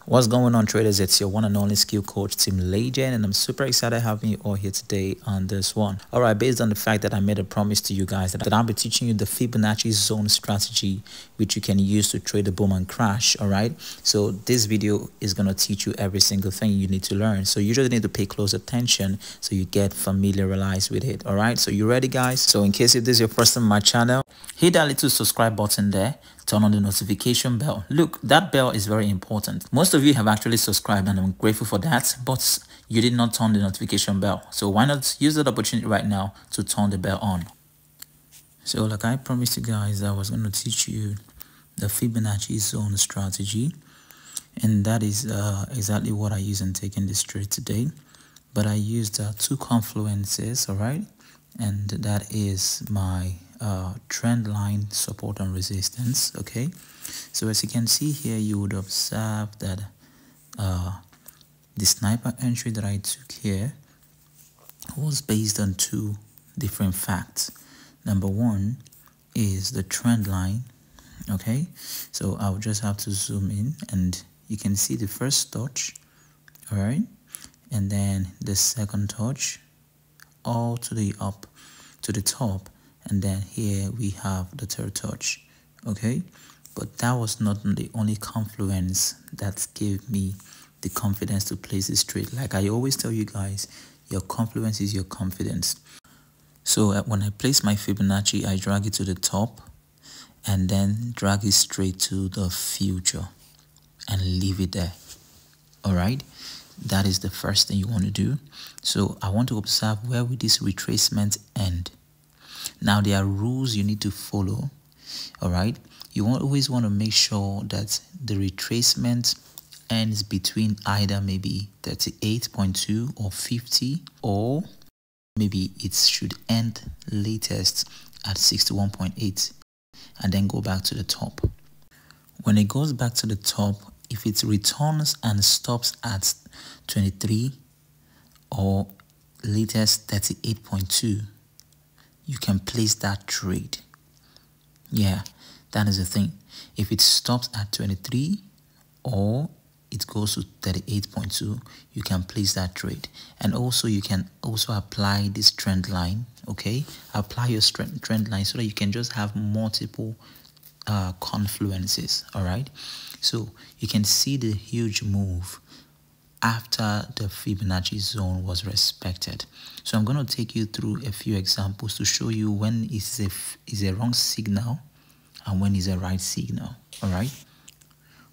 What's going on, traders? It's your one and only skill coach, Team Legend, and I'm super excited having you all here today on this one. All right, based on the fact that I made a promise to you guys that I'll be teaching you the Fibonacci Zone Strategy, which you can use to trade the boom and crash. All right, so this video is going to teach you every single thing you need to learn. So you just need to pay close attention so you get familiarized with it. All right, so you ready, guys? So in case if this is your first time on my channel, hit that little subscribe button there. Turn on the notification bell. Look, that bell is very important. Most of you have actually subscribed and I'm grateful for that, but you did not turn the notification bell. So why not use that opportunity right now to turn the bell on? So like I promised you guys, I was going to teach you the Fibonacci Zone Strategy, and that is exactly what I use in taking this trade today. But I used two confluences, all right, and that is my trend line support and resistance. Okay, so as you can see here, you would observe that the sniper entry that I took here was based on two different facts. Number one is the trend line. Okay, so I'll just have to zoom in and you can see the first touch, all right, and then the second touch all to the up to the top, and then here we have the third touch. Okay, but that was not the only confluence that gave me the confidence to place this trade. Like I always tell you guys, your confluence is your confidence. So when I place my Fibonacci, I drag it to the top and then drag it straight to the future and leave it there. All right, that is the first thing you want to do. So I want to observe where will this retracement end. Now there are rules you need to follow. All right, you always want to make sure that the retracement ends between either maybe 38.2 or 50, or maybe it should end latest at 61.8 and then go back to the top. When it goes back to the top, if it returns and stops at 23 or latest 38.2, you can place that trade. Yeah, that is the thing. If it stops at 23 or it goes to 38.2, you can place that trade. And also you can also apply this trend line. Okay, apply your trend line so that you can just have multiple confluences. All right, so you can see the huge move after the Fibonacci zone was respected. So I'm going to take you through a few examples to show you when is a wrong signal and when is a right signal. All right,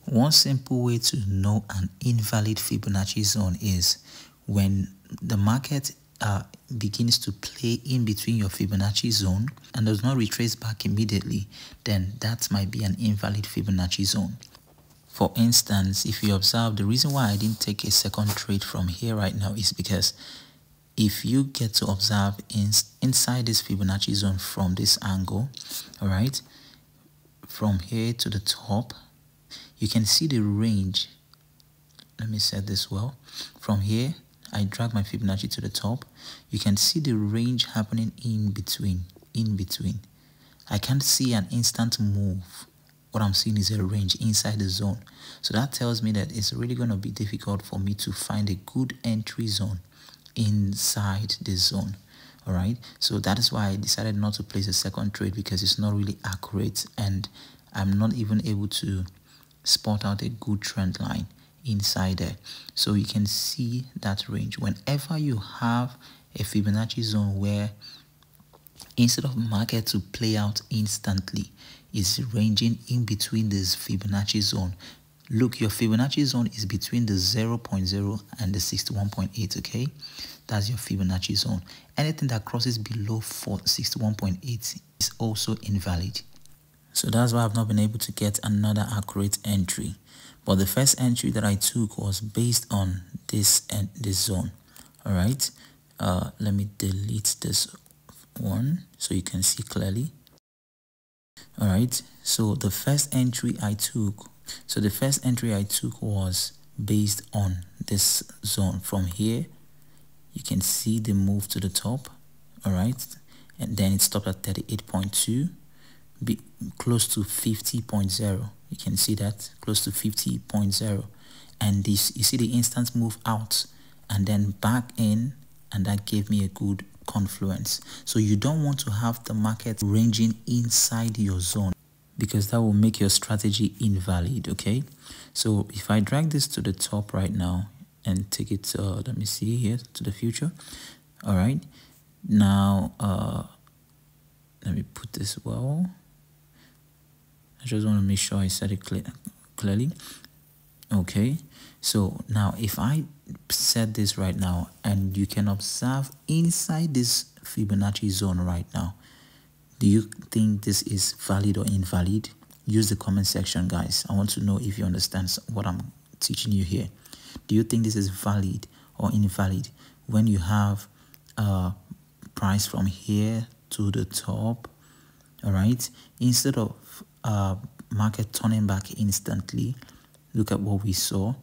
one simple way to know an invalid Fibonacci zone is when the market begins to play in between your Fibonacci zone and does not retrace back immediately, then that might be an invalid Fibonacci zone. For instance, if you observe, the reason why I didn't take a second trade from here right now is because if you get to observe inside this Fibonacci zone from this angle, all right, from here to the top, you can see the range. Let me set this well. From here, I drag my Fibonacci to the top. You can see the range happening in between. I can't see an instant move. What I'm seeing is a range inside the zone. So that tells me that it's really going to be difficult for me to find a good entry zone inside this zone. All right, so that is why I decided not to place a second trade, because it's not really accurate and I'm not even able to spot out a good trend line inside there. So you can see that range. Whenever you have a Fibonacci zone where instead of market to play out instantly, is ranging in between this Fibonacci zone. Look, your Fibonacci zone is between the 0.0 and the 61.8. okay, that's your Fibonacci zone. Anything that crosses below 61.8 is also invalid. So that's why I've not been able to get another accurate entry. But the first entry that I took was based on this zone. All right, let me delete this one so you can see clearly. All right, so the first entry I took was based on this zone. From here you can see the move to the top, all right, and then it stopped at 38.2, be close to 50.0. You can see that close to 50.0, and this, you see the instant move out and then back in, and that gave me a good confluence. So you don't want to have the market ranging inside your zone, because that will make your strategy invalid. Okay, so if I drag this to the top right now and take it let me see here, to the future. All right, now let me put this well. I just want to make sure I said it clearly. Okay, so now if I set this right now, and you can observe inside this Fibonacci zone right now, do you think this is valid or invalid? Use the comment section, guys. I want to know if you understand what I'm teaching you here. Do you think this is valid or invalid when you have price from here to the top? All right, instead of market turning back instantly, look at what we saw.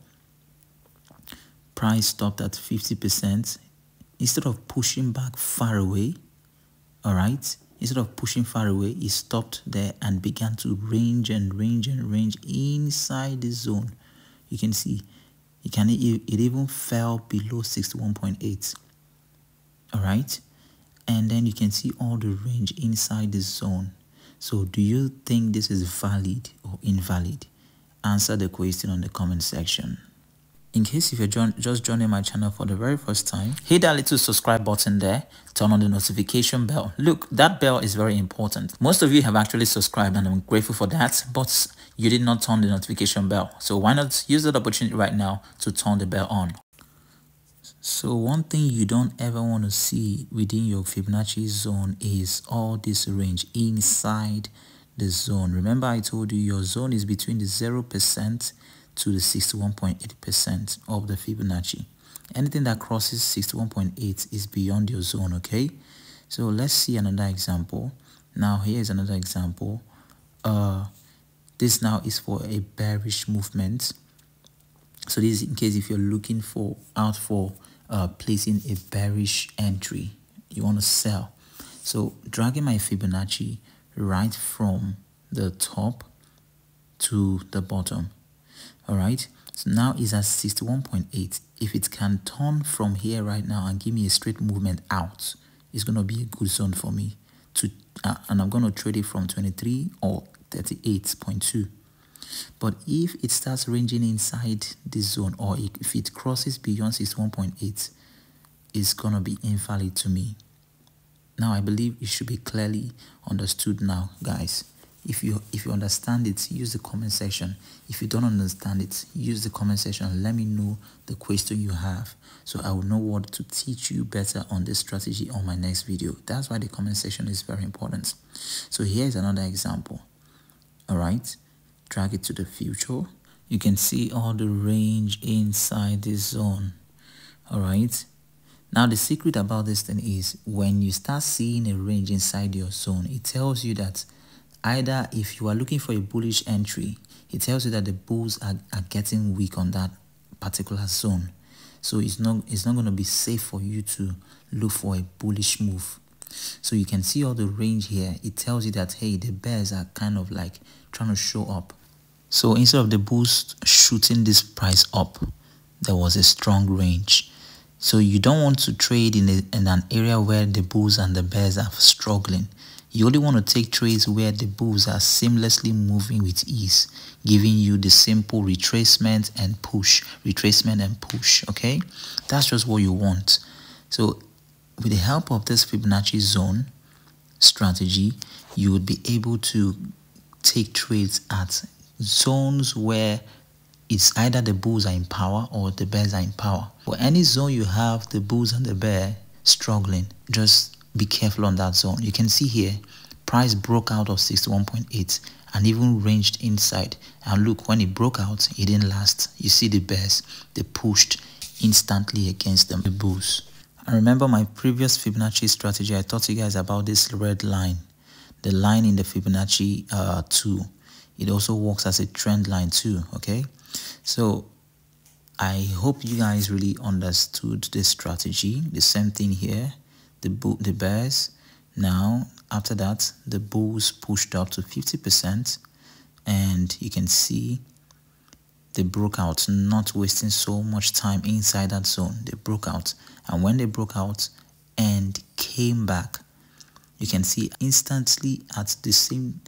Price stopped at 50%. Instead of pushing back far away, all right, instead of pushing far away, it stopped there and began to range and range and range inside the zone. You can see it even fell below 61.8. all right, and then you can see all the range inside the zone. So do you think this is valid or invalid? Answer the question on the comment section. In case if you're just joining my channel for the very first time, hit that little subscribe button there, turn on the notification bell. Look, that bell is very important. Most of you have actually subscribed, and I'm grateful for that, but you did not turn the notification bell. So why not use that opportunity right now to turn the bell on? So one thing you don't ever want to see within your Fibonacci zone is all this range inside the zone. Remember, I told you your zone is between the 0% to the 61.8% of the Fibonacci. Anything that crosses 61.8 is beyond your zone. Okay, so let's see another example. Now here is another example. This now is for a bearish movement. So this is in case if you're looking out for placing a bearish entry, you want to sell. So dragging my Fibonacci right from the top to the bottom. All right, so now it's at 61.8. If it can turn from here right now and give me a straight movement out, it's going to be a good zone for me to and I'm going to trade it from 23 or 38.2. But if it starts ranging inside this zone, or if it crosses beyond 61.8, it's going to be invalid to me. Now I believe it should be clearly understood now, guys. If you understand it, use the comment section. If you don't understand it, use the comment section. Let me know the question you have, so I will know what to teach you better on this strategy on my next video. That's why the comment section is very important. So here's another example. All right, drag it to the future. You can see all the range inside this zone. All right, now the secret about this thing is when you start seeing a range inside your zone, it tells you that either if you are looking for a bullish entry, it tells you that the bulls are getting weak on that particular zone. So it's not going to be safe for you to look for a bullish move. So you can see all the range here. It tells you that, hey, the bears are kind of like trying to show up. So instead of the bulls shooting this price up, there was a strong range. So you don't want to trade in an area where the bulls and the bears are struggling. You only want to take trades where the bulls are seamlessly moving with ease, giving you the simple retracement and push, okay? That's just what you want. So with the help of this Fibonacci zone strategy, you would be able to take trades at zones where it's either the bulls are in power or the bears are in power. For any zone you have the bulls and the bear struggling, just be careful on that zone. You can see here, price broke out of 61.8 and even ranged inside. And look, when it broke out, it didn't last. You see the bears, they pushed instantly against them, the bulls. I remember my previous Fibonacci strategy, I taught you guys about this red line, the line in the Fibonacci 2. It also works as a trend line too, okay? So I hope you guys really understood this strategy. The same thing here, the bears. Now after that, the bulls pushed up to 50%, and you can see they broke out, not wasting so much time inside that zone. They broke out, and when they broke out and came back, you can see instantly at the same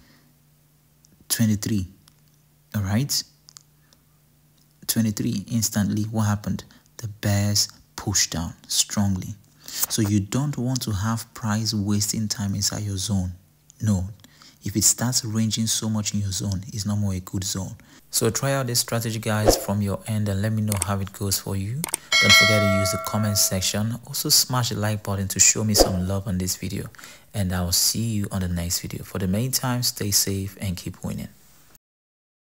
23. All right, 23 instantly. What happened? The bears pushed down strongly. So you don't want to have price wasting time inside your zone. No, if it starts ranging so much in your zone, it's no more a good zone. So try out this strategy, guys, from your end, and let me know how it goes for you. Don't forget to use the comment section. Also smash the like button to show me some love on this video, and I will see you on the next video. For the meantime, stay safe and keep winning.